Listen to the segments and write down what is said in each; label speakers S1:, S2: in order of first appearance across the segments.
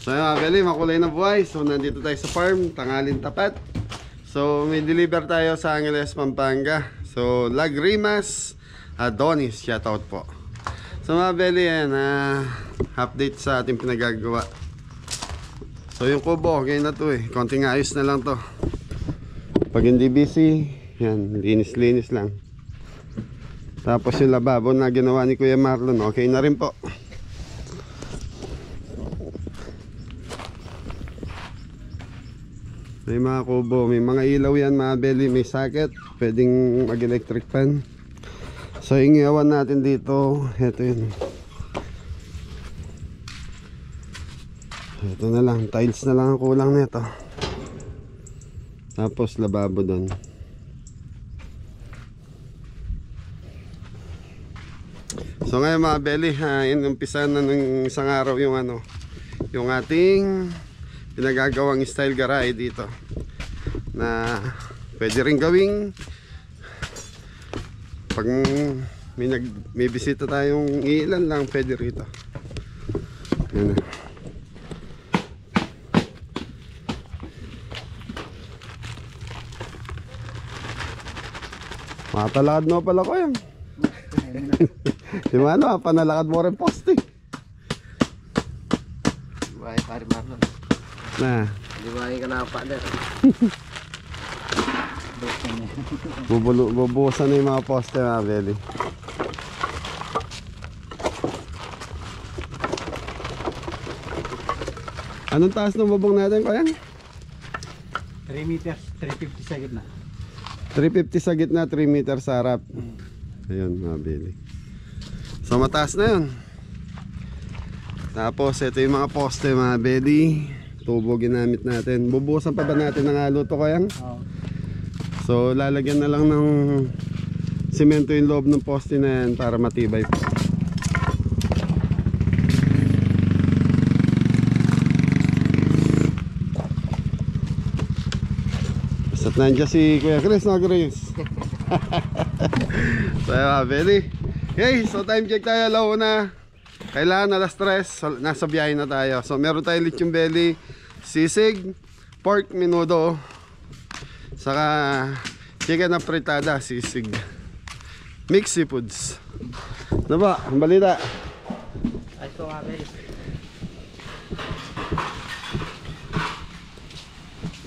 S1: So mga beli, makulay na buhay. So nandito tayo sa farm, tanghalin tapat. So may deliver tayo sa Angeles, Pampanga. So Lagrimas Adonis, shoutout po. So mga beli, yan, update sa ating pinagagawa. So yung kubo, okay na to eh. Konting ayos na lang to. Pag hindi busy, yan, linis-linis lang. Tapos yung lababo na ginawa ni Kuya Marlon, okay na rin po. May mga kubo, may mga ilaw yan mga beli, may socket, pwedeng mag-electric fan. So yung iyawan natin dito, ito yun. Ito na lang, tiles na lang ang kulang nito. Tapos lababo doon. So ngayon mga beli, inumpisa na ng isang araw yung yung ating pinagagawang style garage dito na pwede rin gawing pag may bisita tayong ilan lang, pwede rito. Yan na. Matalakad mo pala ko yan. Di ba panalakad mo rin poste.
S2: Bahay pari Marlon.
S1: Nah,
S2: di bahay ka na pa der.
S1: Bubusan na yung mga poste mga beli. Anong taas ng bubong natin ko yan?
S2: 3 meters, 350 sa gitna.
S1: 350 sa gitna, 3 meters sa harap. Ayun mga beli. So mataas na yun. Tapos ito yung mga poste mga beli. Tubo ginamit natin. Bubusan pa ba natin ng luto ko yan?
S2: Oo.
S1: So lalagyan na lang ng simento yung loob ng poste na yan para matibay. Basta't nandiyan si Kuya Chris, no Chris? So beli. Okay, so time check tayo, alauna. Kailangan alas 3, nasa biyahe na tayo. So meron tayong lechon belly, sisig, pork menudo, saka chicken na fritada, sisig, mixed seafoods. Ano ba? Ang balita?
S2: Ay ko nga guys.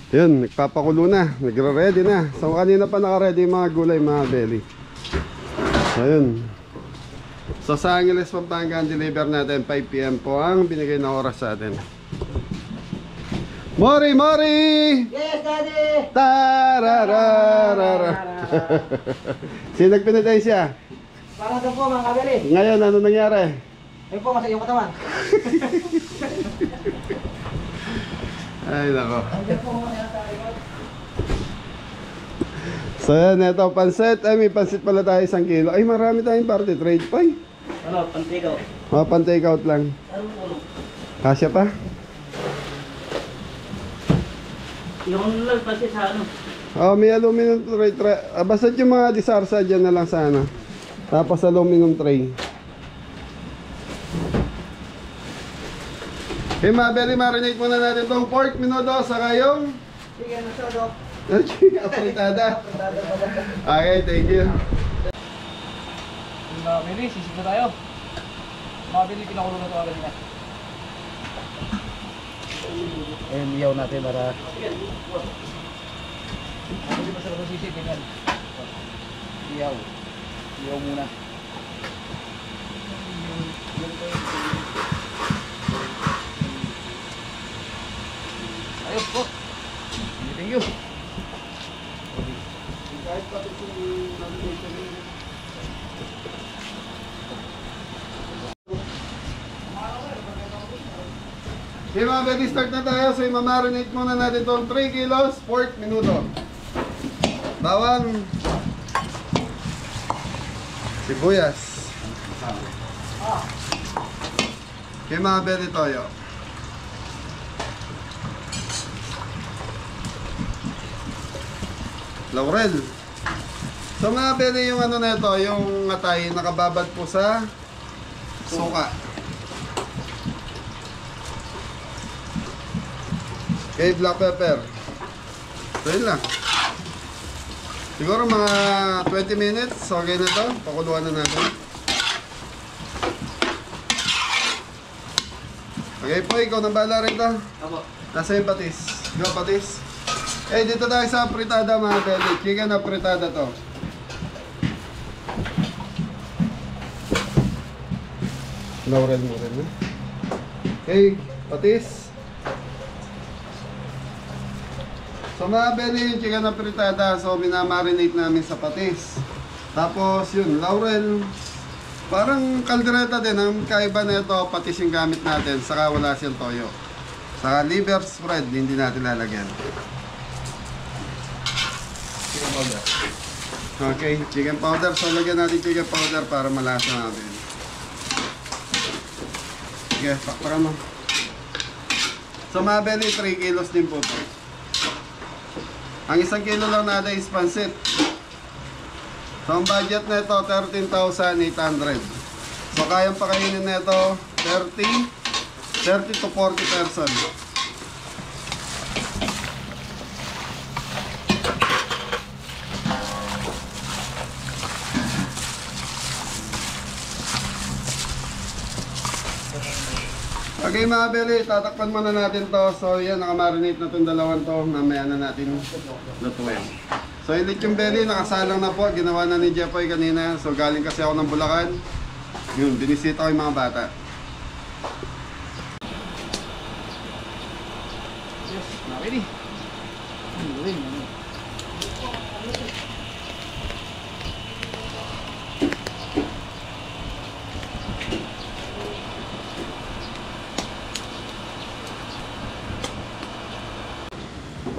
S1: Yun, nagpapakulo na, nagre-ready na. So kanina pa naka-ready yung mga gulay mga belly. So yun. So sa Angeles, Pampanga, deliver natin 5 PM po ang binigay na oras sa atin. Mori! Mori!
S2: Yes, Daddy!
S1: Tarararara. Sino nagpinatay siya?
S2: Para doon po mga kabili.
S1: Ngayon, ano nangyari?
S2: Ayun po, masaya yung katawan.
S1: Ay, nako. So yan, ito, pansit. Ay, may pansit pala tayo 1 kilo. Ay, marami tayong party trade pa eh.
S2: Ano, pantikaw?
S1: Mga pan-take out lang. Kasya pa?
S2: Yung lang pansit sa ano?
S1: Oh, may aluminum tray. Basta yung mga disarsa dyan na lang sana. Tapos aluminum tray. Okay, mabeli, marinate muna natin itong pork menudo saka yung
S2: Sige, nasodok.
S1: apritada. Okay, thank you.
S2: Mga kabili, sisig na tayo. Mga kabili, pinakulo na ito agad na. Ayun, iyaw natin para... Hindi masarap ang sisig, ganyan. Iyaw. Iyaw muna. Ayos po. Thank you.
S1: Kahit pati kung nag-nation yun. Okay mga baby, start na tayo. So i-marinate muna natin itong 3 kilos pork menudo. Bawang, sibuyas. Okay mga baby, toyo. laurel. So mga beli, yung ano na ito, yung atay nakababad po sa suka. Okay, black pepper. So yun lang. Siguro mga 20 minutes, okay na to. Pakuluan na natin. Okay po, ikaw nang bahala rin to.
S2: Apo.
S1: Nasa yung patis. Go patis. Eh, dito tayo sa fritada mga beli. Chicken na fritada to. Laurel mo rin. Okay, patis. So mga beli, yung chicken na fritada. So minamarinate namin sa patis. Tapos yun, laurel. Parang kaldereta din. Ang kaiba na ito, patis yung gamit natin. Saka wala siyang toyo. Saka liver spread, hindi natin lalagyan.
S2: Chicken powder.
S1: Okay, chicken powder. So lagyan natin chicken powder para malasa natin. Sige, pakpakan mo. So mga beli, 3 kilos din po ito. Ang 1 kilo lang natin is pansit. So ang budget na ito, 13,800. So kayang pakainin na ito, 30 to 40 person. Okay mga beli, tatakpan muna natin to. So yan, nakamarinate na itong dalawang to. Mamaya na natin lutuin. So yung lechong belly, nakasalang na po. Ginawa na ni Jeffoy kanina. So galing kasi ako ng Bulacan. Yun, binisita ko yung mga bata.
S2: Yes, ready.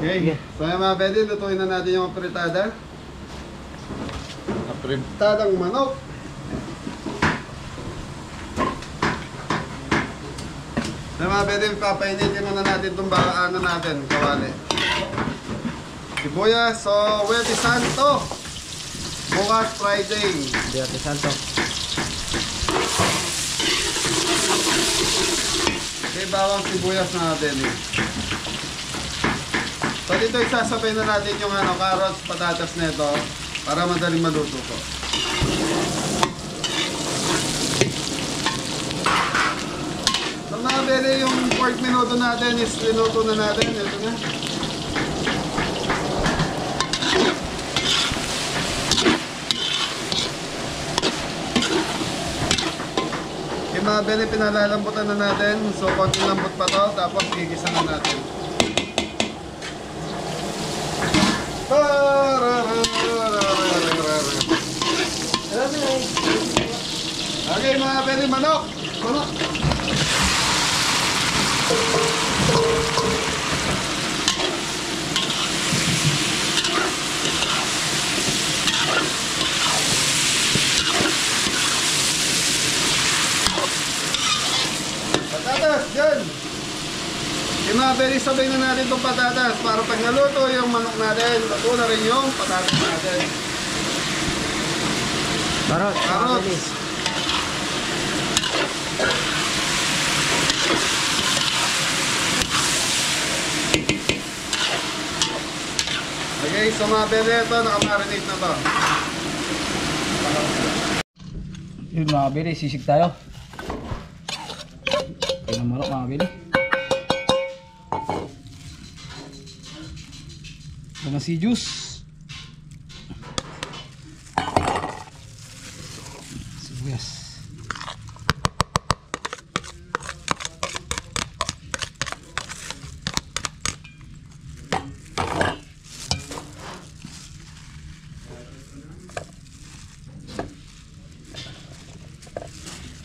S1: Okay, so yung mga pwede, lutuin na natin yung apritada. Apritadang manok. So yung mga pwede, papainitin muna natin itong ano natin, kawali. Sibuyas, so Huwete Santo. Bukas Friday.
S2: Huwete Santo.
S1: Okay, bawang sibuyas natin eh. So dito isasabay na natin yung carrots, patatas nito para madaling maluto ko. So mga beli, yung pork minuto natin is minuto na natin. Ito na. Yung mga beli, pinalalambutan na natin. So konting lambot pa to, tapos gigisa na natin. Okay mga pwede, manok! Manok! Patatas, dyan! Okay mga pwede, sabay na natin itong patatas para pag naluto yung manok natin, luto na rin yung patatas natin. Carrots! Okay, so mga bebe, ito, nakamarinate na to.
S2: Yun mga bili, sisig tayo. Okay na manok mga bili. Mga si juice. Sibuyas.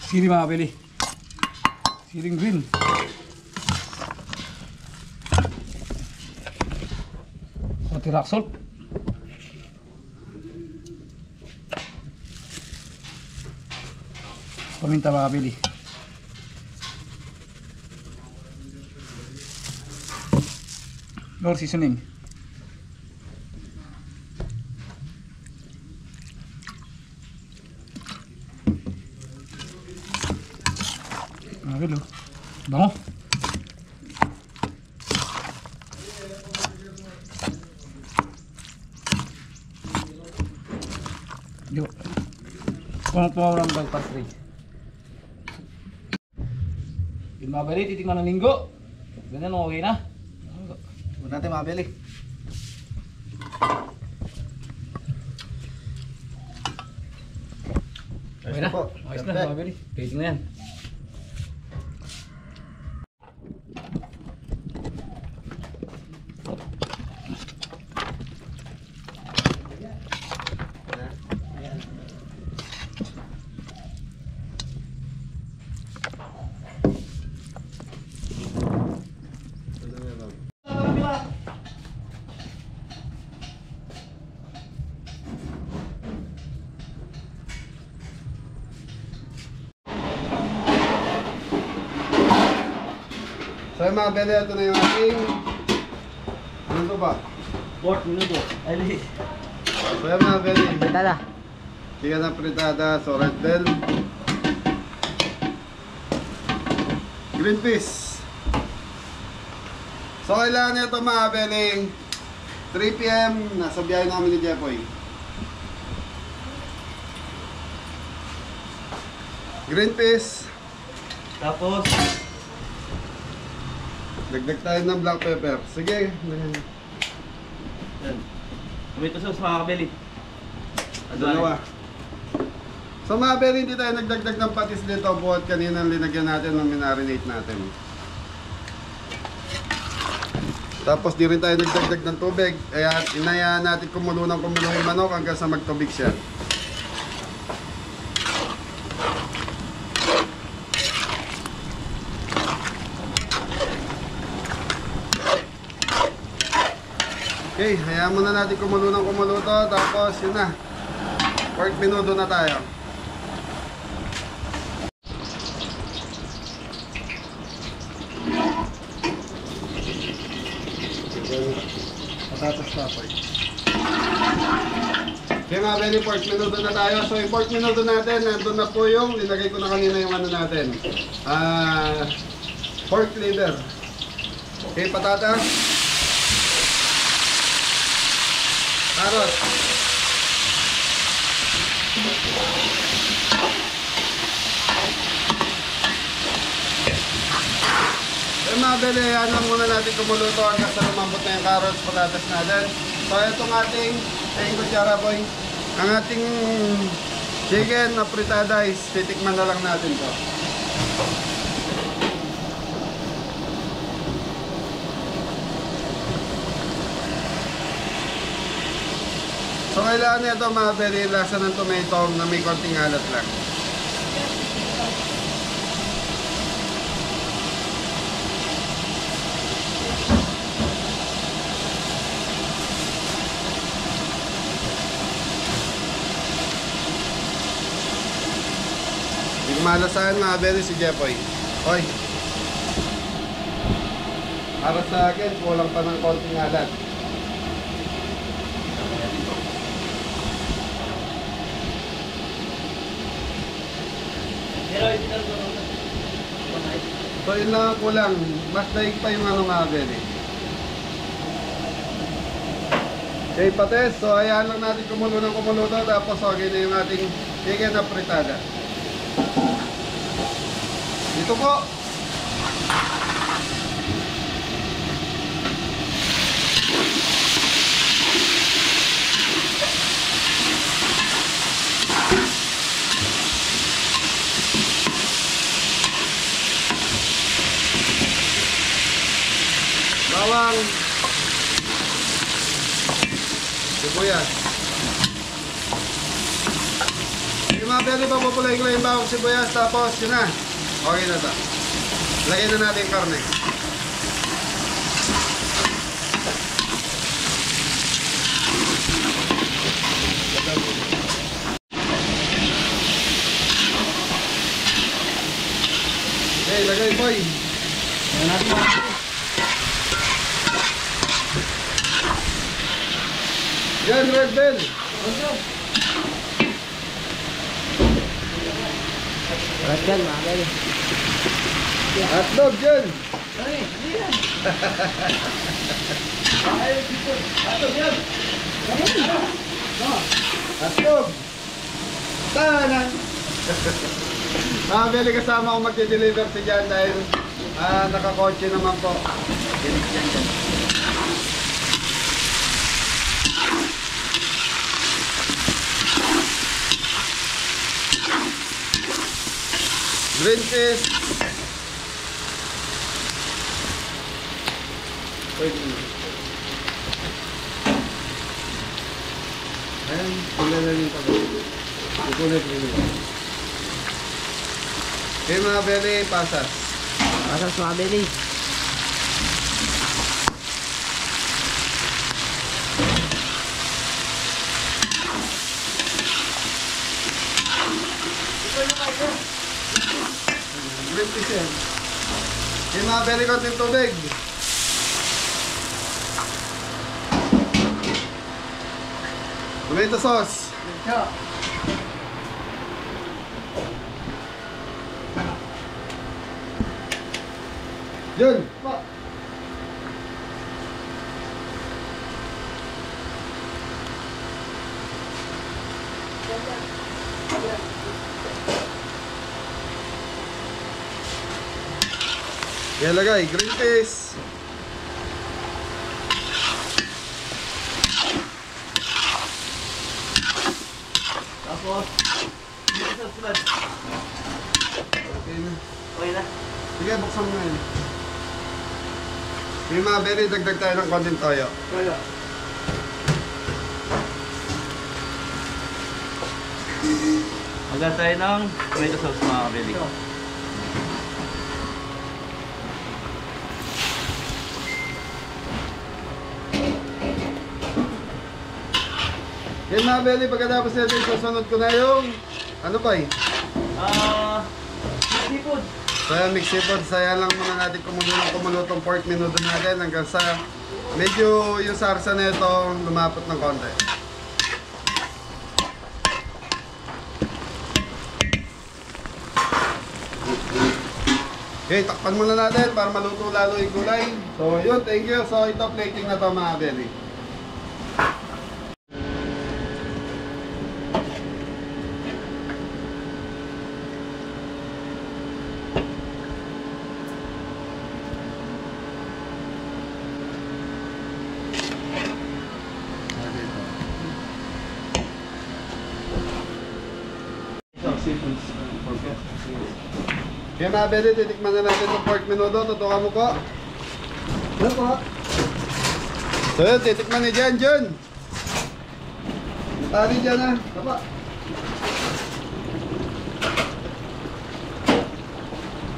S2: Sili mga bili. Siling green. Konti rock salt. Paminta mga bili. Lord seasoning. Mabel, oh. Bango. Yo. Kung po lang bag pas 3. Yung mabali, titikman ng linggo. Ganyan, okay na. Huwag natin mabali. Okay na. Ayos na, mabali. Pwede na yan.
S1: So yung mga bele, ito na yung ating ano to ba?
S2: 4 minuto. Ali.
S1: So yung mga bele,
S2: Tada.
S1: chicken na fritada, so red bell, green peas. So kailangan nito mga bele, 3 PM, nasa biyahe namin ni Jepoy. Green peas,
S2: Tapos,
S1: dagdag tayo ng black pepper. Sige.
S2: yan. Tomato sauce mga kabeli.
S1: Dalawa. So mga bele, hindi tayo nagdagdag ng patis dito buhat kanina linagyan natin ng minarinate natin. Tapos di rin tayo nagdagdag ng tubig. Kaya inayaan natin kumulo yung manok hanggang sa magtubig siya. Okay, hayaan muna natin kumulo to. Tapos yun na. Pork menudo na tayo. Patatas na po. Okay mga bele, pork menudo na tayo. So yung pork menudo natin, nandun na po yung linagay ko na kanina yung ano natin. Pork liver. Okay, patatas. Carrot. Eh mga bele, yan lang muna natin kumuluto hanggang sa lumambot na yung carrots, patatas natin. So itong ating, ayun kutsara boy, ang ating chicken na fritada is titikman na lang natin to. So kailangan nito mga bele, lasa ng tomato na may konting alat lang. Hindi ko malasahan mga bele si Jepoy. Hoy. Para sa akin, kulang pa ng konting alat. So yun lang ang kulang. Mas daig pa yung ano mga bele. Okay pates, so ayan lang natin kumulo to. Tapos okay na yung ating chicken na fritada. Dito po. Bawang, sibuyas. Yung mga bele, papapulayin ko lang yung bawang sibuyas. Tapos yun na. Okay na to. Lagyan na natin yung karne. Okay, lagay boy.
S2: Ayan natin mga kabeli.
S1: Yan, red bell.
S3: Sarap yan, mga beli.
S1: Hotdog dyan!
S2: Ay, hindi yan. Ay, dito. Ato, yan.
S1: Hotdog! Tanan! Mga beli, kasama ako magde-deliver si Jan dahil nakakotse naman po. Green fish. Ayan, pula na rin pag ikulit rin ito. Okay mga beli, pasas.
S3: Pasas, mga beli.
S1: Green fish yan. Okay mga beli, konting tubig. Tomato sauce. Yun. Yan lagay, green fish.
S2: Tapos, dito sa sulat.
S1: Okay na.
S2: Okay na.
S1: Sige, buksan mo na yun. Yung mga beri, dagdag tayo ng konting toyo.
S2: Kaya. Magdala tayo ng tomato sauce, mga kabili.
S1: Yan mga beri, pagkatapos natin, susunod ko na yung ano pa eh?
S2: Seafood.
S1: So yan, mix seafood. Saya lang muna natin kumulutong pork minuto natin hanggang sa medyo yung sarsa na ito lumapot ng konti. Okay, takpan muna natin para maluto lalo yung gulay. So yun, thank you. So ito plating na to mga beri. Kaya mga beri, titikman na natin yung pork menudo. Tutukan mo ko.
S3: Ano po?
S1: So yun, titikman ni Jan, Jun. Tali dyan ha. Tapa.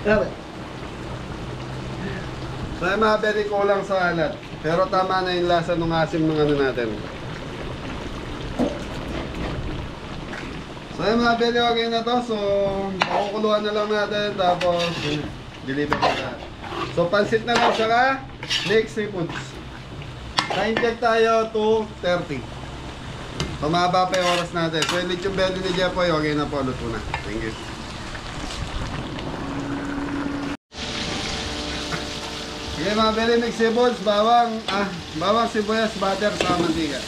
S3: Grabe.
S1: So yung mga beri, kulang sa alat. Pero tama na yung lasa ng asim ng ano natin. So yung mga beri, okay na to. So pakukuluan na lang natin. Tapos deliver na lahat. So pansit na lang siya ka. Next seafoods. Time check tayo 2:30. So mahaba pa yung oras natin. So yung lechon belly ni Jepoy, okay na po. Luto na. Thank you. Okay mga beri, mix seafoods. Bawang sibuyas, butter, sa mantika.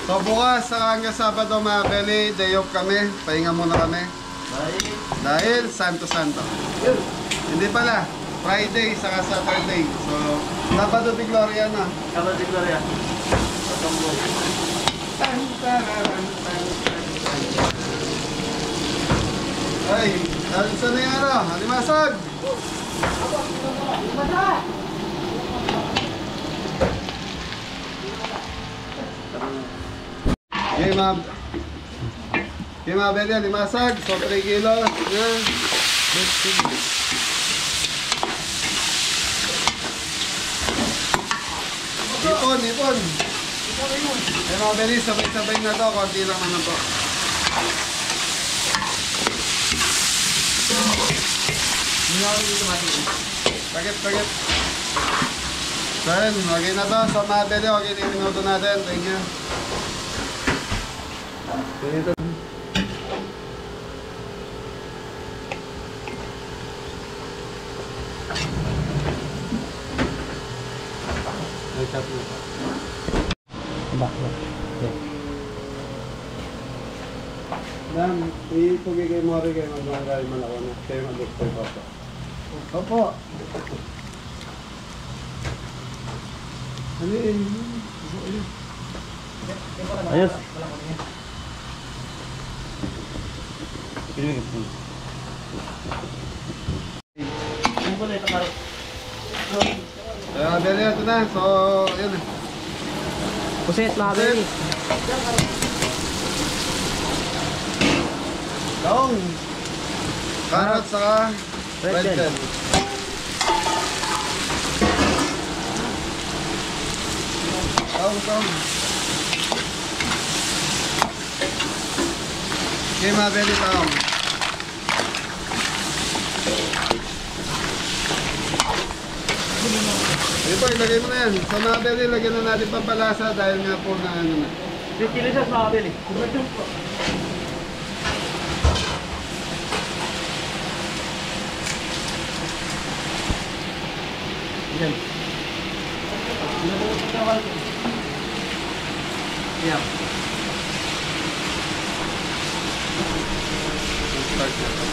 S1: So bukas hanggang Sabado mga beli, day off kami. Pahinga muna kami. Dahil Santo. Hindi pala, Friday saka Saturday. So, Sabado de Gloria na.
S2: Sabado de Gloria. Patombo.
S1: Ay, saan na yung ano? Alimasag! Okay mga beli, alimasag. So 3 kilos. Yan. Ipon. Okay mga beli, sabay-sabay na to. Konti lang naman to. Pakit. So So yun, okay na to. So mga beli, okay na yung minuto natin. Thank you. Ganito. Ay, cut mo pa. Dan, ipugigay mo rin kayo mag-mangay malako na. Kayo mag-gustoy pa pa.
S3: Opo.
S1: Ano yun?
S2: Ayos.
S1: Kaya beli ito na. So, yun eh.
S3: Puset mga beli.
S1: Daong. Carrot saka
S3: Red
S1: red
S3: bell.
S1: bell. Daong. Okay, mga beli daong. Ito, ilagay mo na yan. Sa mga beli, lagyan na natin pampalasa dahil nga po na ano na.
S2: 3 kilos siya mga beli. Yan. Yeah.
S1: Start na to.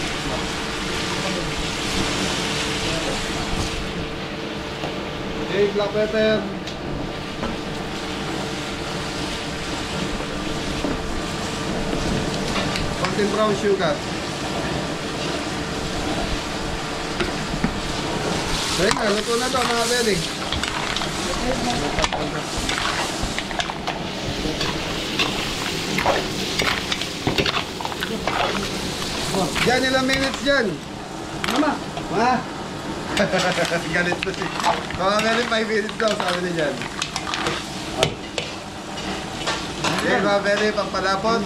S1: Okay, black pepper. Konting brown sugar. Ayun na, luto na to mga beli. Yan, ilang minutes dyan?
S3: Mama.
S1: Ma? Galit na si. Mga beli, 5 minutes daw, sabi na dyan. Okay, mga beli, pampalapon.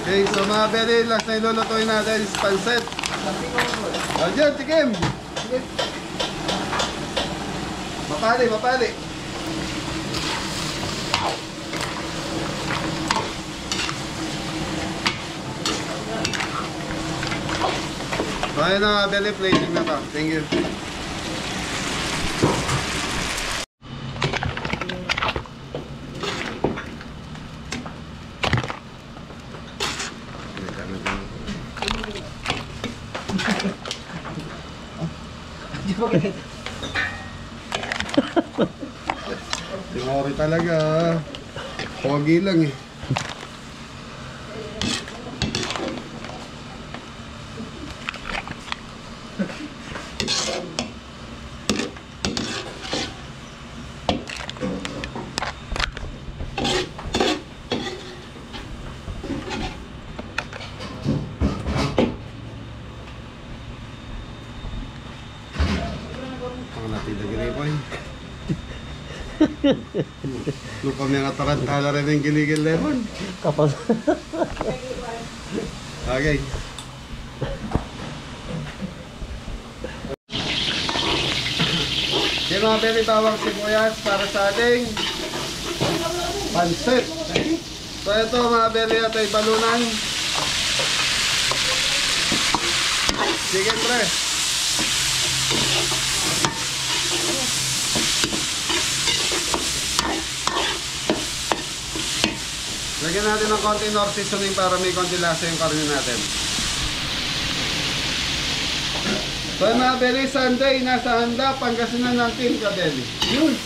S1: Okay, so mga beli, last na ilulutuin natin is pancit. O dyan, tikim. Mapali. So ayun na mga beli, plating na to. Thank you. Tingori talaga. Pogi lang eh. Ang natin lagi na ipay. Lupa may nga tarantala rin yung giligil lemon.
S3: Kapal.
S1: Okay. Okay mga beli, bawang sibuyas para sa ating pancit. So ito mga beli, ito ay balunan. Chicken breast. Lagyan natin ng konti nor seasoning para may konti lasa yung karne natin. So mga beli, Sunday, nasa handa, Pangasinan ng Team Kabeli. Yun!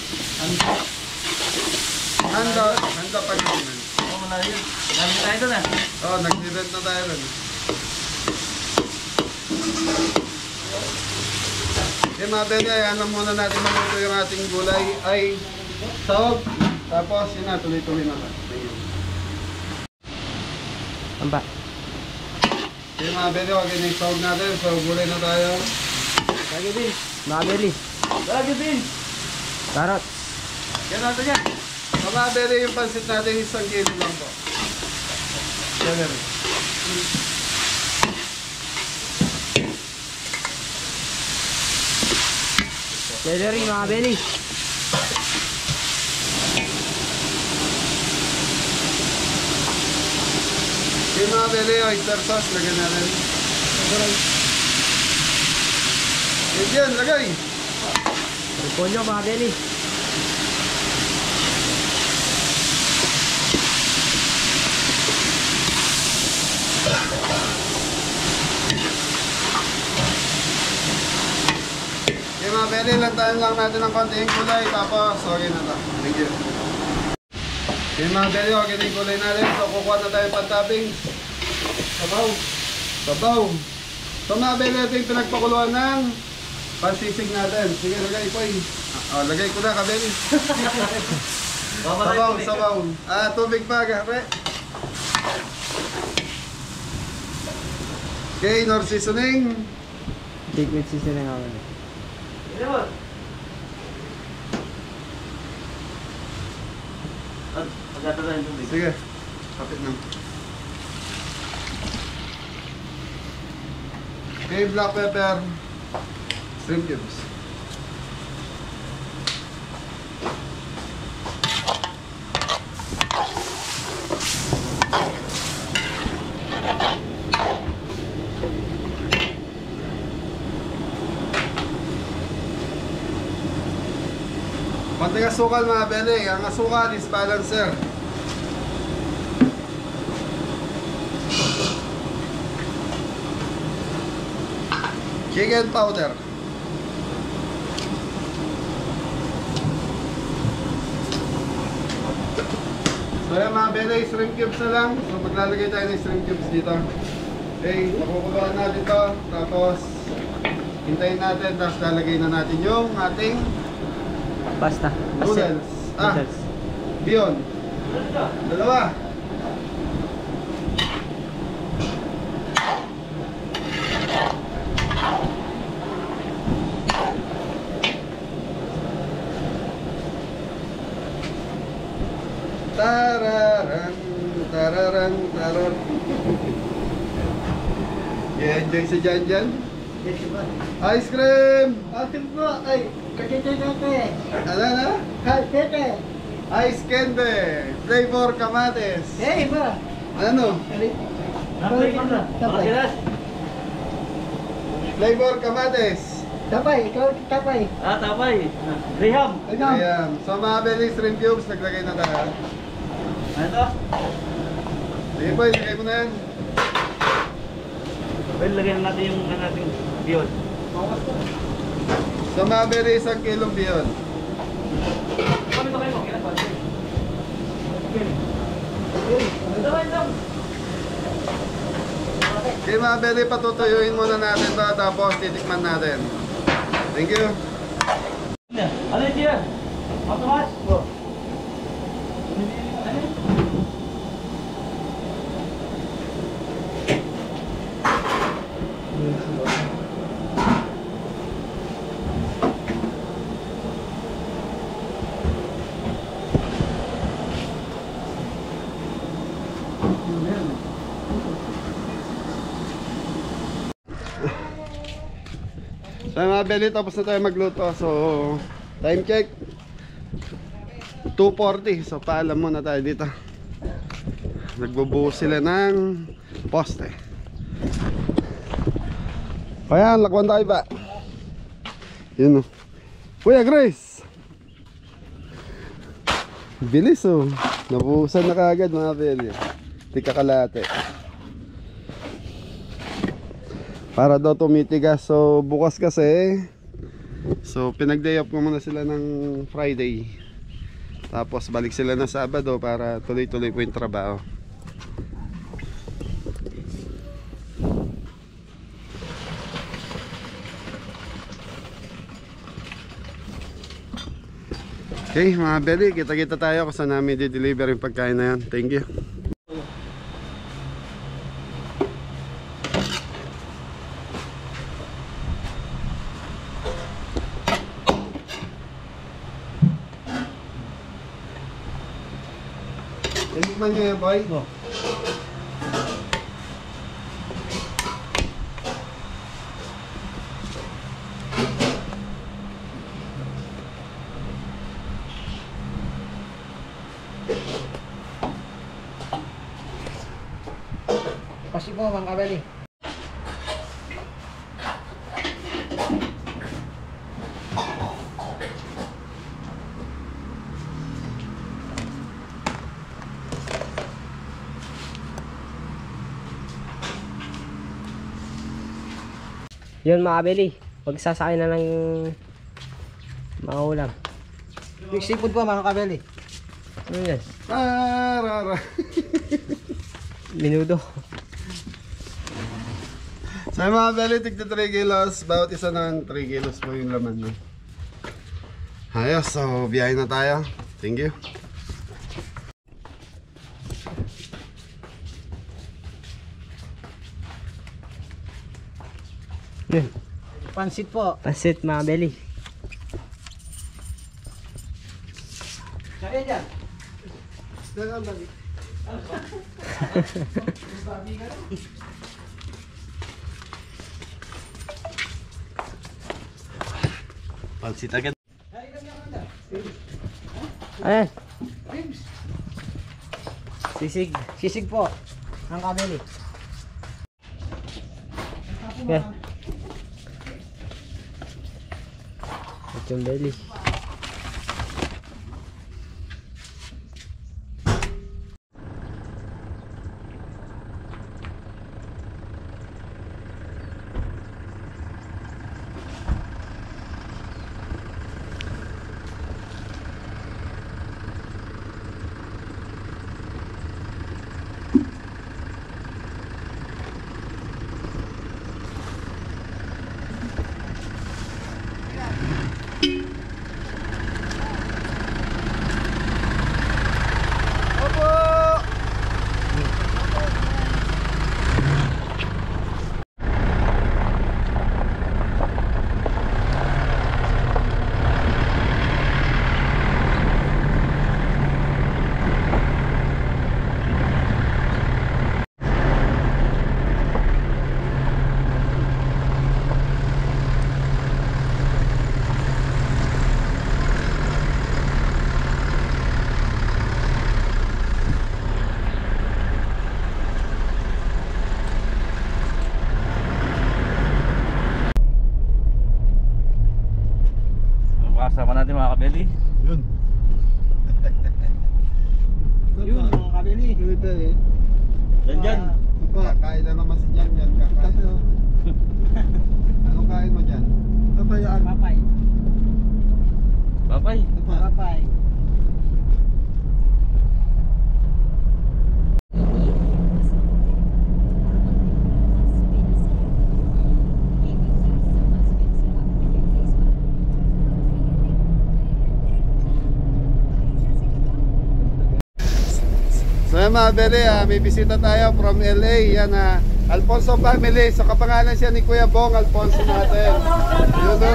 S1: Handa Pangasinan.
S2: Oo, wala yun. Dami tayo doon ah.
S1: Oo, nag-event na tayo rin. Okay mga beli, ayan na muna natin maluto yung ating gulay ay sahog. Tapos yun na, tuloy-tuloy na tayo. Thank you.
S3: Amba.
S1: Okay mga beli, wag yun yung sahog natin. So gulay na tayo.
S2: Lagi din.
S3: Mga beli.
S2: Lagi din.
S3: Carrot.
S2: Yan natin yan.
S1: So mga beli, yung pansit natin 1 kilo lang po. Yan.
S3: Celery mga belly.
S1: Okay mga beli, oyster sauce, lagyan natin. Yan, lagay.
S3: Repolyo mga belly.
S1: Okay mga beli, lantayan lang natin ng konting kulay, tapos okay na to. Thank you. Okay mga beli, okay na yung kulay natin. So kukuha na tayo pang-topping. Sabaw. Sabaw. So mga beli, ito yung pinagpakuluan ng pansisig natin. Sige, lagay po eh. Lagay ko na kabeli. Sabaw, sabaw. Tubig pa, gare. Okay, nor seasoning.
S3: Liquid seasoning mga belly.
S1: Sige, kapit na. Okay, black pepper. Shrimp cubes. Konting asukal mga bele. Ang asukal is balancer. Chicken powder. So yan mga bele, shrimp cubes na lang. So maglalagay tayo ng shrimp cubes dito. Okay, makukuluan natin to. Tapos hintayin natin. Tapos lalagay na natin yung ating
S3: Pasta.
S1: noodles.
S3: Noodles.
S1: Beyond. Dalawa. Tararang, tararang, tararang. I-enjoy si Janjan. Ice cream!
S4: Atin po ay kachete.
S1: Ano na?
S4: Kachete.
S1: Ice candy! Flavor kamates!
S4: Eh, iba.
S1: Ano?
S4: Tapay.
S1: Flavor kamates!
S4: Tapay, ikaw tapay.
S2: Tapay. Rehab.
S4: Ano?
S1: Ayan. So mga belly shrimp cubes, naglagay na tayo.
S2: Ano to?
S1: Sige po, ilagay mo na yan.
S2: Well, lagyan natin yung nating biyod.
S1: So mga belly, 1 kilong beyond.
S2: Kami to kayo mo, kailan ba? Ito.
S1: Okay mga belly, patutuyuin muna natin to, tapos titikman natin. Thank you.
S2: Ano yun siya? Matumas? Po.
S1: So mga belly, tapos na tayo magluto. So time check 2:40. So paalam muna tayo dito. Nagbubuhos sila ng poste. Ayan, lakwan tayo ba? Yun o. Kuya Grace, bilis o. Nabuhusan na kaagad mga belly. Di kakalate. Para daw tumitigas. So bukas kasi, so pinag-day off ko muna sila ng Friday. Tapos balik sila ng Sabado para tuloy-tuloy po yung trabaho. Okay mga belly, kita-kita tayo kung saan namin di-deliver yung pagkain na yan. Thank you. Tinikman nyo yan, boy?
S3: po mga kabeli. Yun mga kabeli, pagsasakay na ng mga ulam.
S4: Yung seafood po mga kabeli.
S3: Ano yan?
S1: Rara.
S3: Minudo.
S1: So yung mga belly, tigda 3 kilos. Bawat isa ng 3 kilos po yung laman. No? Ayos, so biyahe na tayo. Thank you.
S3: Yun,
S4: Pansit po.
S3: pasit mga kabeli.
S4: Kaya dyan.
S1: Pansit agad.
S3: Ayan. Sisig.
S4: Sisig po. Ang kabeli.
S3: Yan. At yung belly.
S2: Kasama natin mga kabeli.
S1: Yun.
S4: Yun mga kabeli.
S2: Yan dyan.
S1: Kakain na naman si Jan yan. Kakain. Anong kain mo dyan?
S4: Papay.
S2: Papay.
S4: Papay.
S1: So yan mga bere, may bisita tayo from LA. Yan Alfonso family. So kapangalan siya ni Kuya Bong Alfonso natin. Yun no?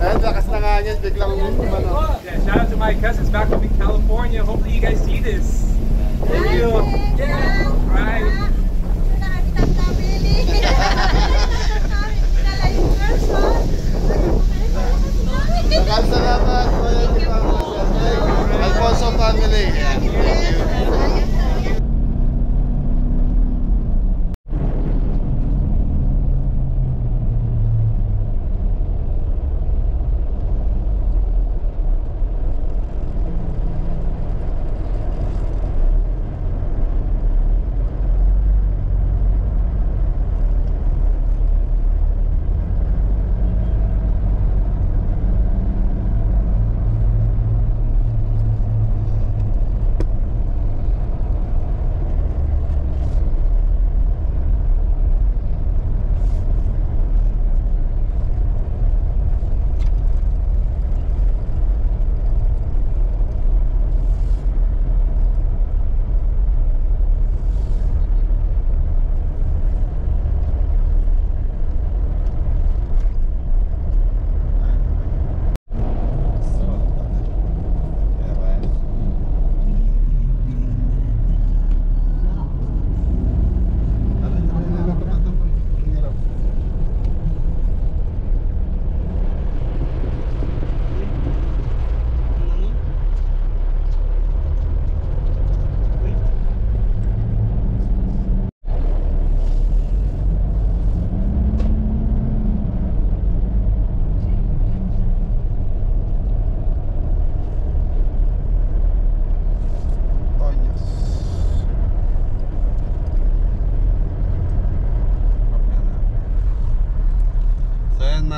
S1: Ayan, lakas na nga yan. Biglang umano.
S5: Yeah, shout out to my cousins back home in California. Hopefully you guys see this. Thank you. Right.
S1: Maraming salamat. Alfonso family. Yan. Thank you.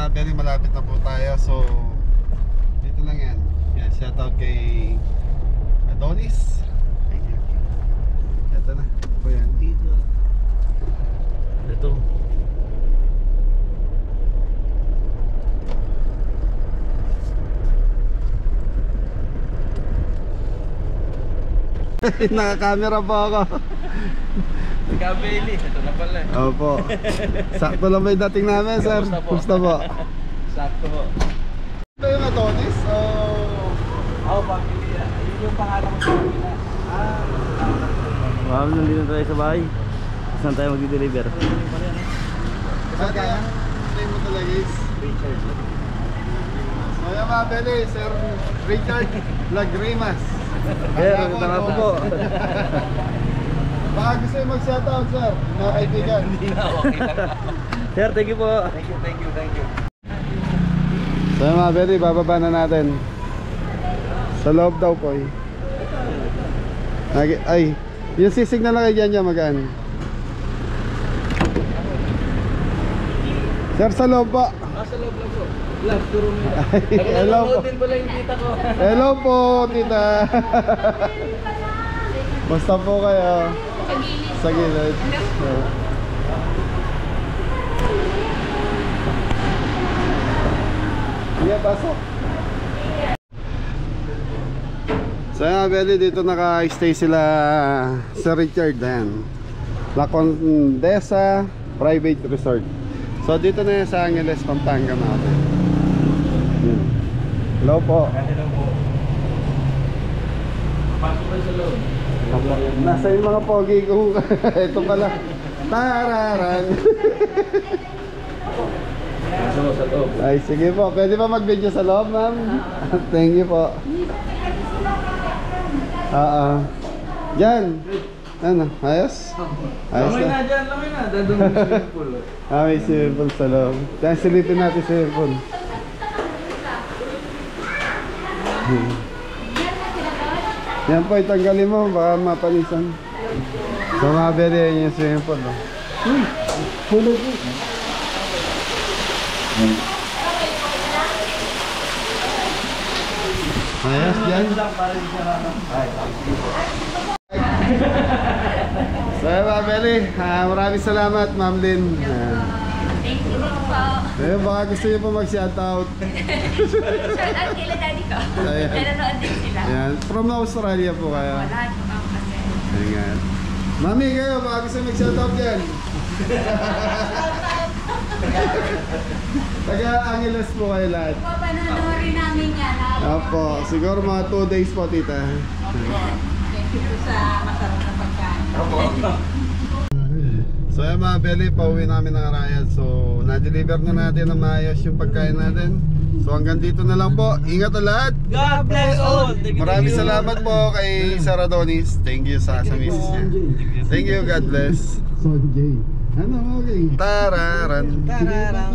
S1: mga Belly, malapit na po tayo. So, dito lang yan. Yan, shoutout kay Adonis. Thank you. Ito na. Po yan. Dito.
S3: Ito.
S1: Naka-camera po ako.
S2: Kabeli, ito na pala eh.
S1: Opo. Sakto lang ba yung dating namin, sir?
S2: Kamusta po?
S1: Gusto po.
S2: Sakto po.
S1: Ito yung Adonis?
S2: Ako, pamilya. Yun yung pangalan ko sa pamilya.
S3: Ma'am, nandito tayo sa bahay. Saan tayo magdi-deliver?
S1: Saan kaya? Name mo talaga is? Richard. So yung mga Belly, Sir Richard Lagrimas.
S3: Sir, ito na po.
S1: Baka gusto yung mag-shoutout, sir, mga kaibigan.
S2: Hindi na, okay lang.
S3: Sir, thank you po.
S2: Thank you, thank you, thank you.
S1: So yung mga Belly, bababa na natin. Sa loob daw po eh. Ay, yung sisig na lang dyan dyan magaan. Sir, sa loob po.
S2: Sa loob lang po. Love, turo mo yun.
S1: Hello po.
S2: din pala yung tita ko.
S1: Hello po, tita. Basta po kayo. Sa gilid. Sige, pasok. So yan, Belly, dito naka-stay sila sa Richard. Ayan. La Condesa Private Resort. So dito na yan sa Angeles, Pampanga natin. Yan. Hello po.
S2: Hello po. Pasok kayo sa loob.
S1: Nasa yung mga pogi ko. Ito pala. Tararan.
S2: Pasok mo sa loob.
S1: Ay, sige po. Pwede ba mag-video sa loob, ma'am? Thank you po. Diyan. Ano? Ayos? Ayos
S2: Lamay
S1: na.
S2: na dyan, lamay na. Dadong yung swimming pool.
S1: May swimming pool sa loob. Diyan, silipin natin swimming pool. Yan po, itanggalin mo. Baka mapanisan. So, mabili yan yung swimming pool. Hulog po. Ayos dyan. So, Ma'am Belly, maraming salamat, Ma'am Lynn.
S6: Thank you po.
S1: Baka gusto niyo po mag-shoutout.
S6: Shout out kila daddy ko.
S1: Ayan.
S6: Nanonood din sila.
S1: Ayan, from Australia po kayo.
S6: Wala ko ang kasi.
S1: Ayan. Mami, kayo, baka gusto niyo mag-shoutout dyan. Taga-Angeles po kayo lahat.
S6: Papanoorin namin yan.
S1: Opo, siguro mga 2 days po, tita.
S6: Thank you po sa masarap na pagkain.
S1: So yan mga Belly, pauwi namin ng Arayat. So na-deliver na natin na maayos yung pagkain natin. So hanggang dito na lang po. Ingat na lahat.
S3: God bless all.
S1: Maraming salamat po kay Sir Adonis. Thank you sa misis niya. Thank you, God bless. Sonjay. Ano, okay. Tararan.
S4: Tararan.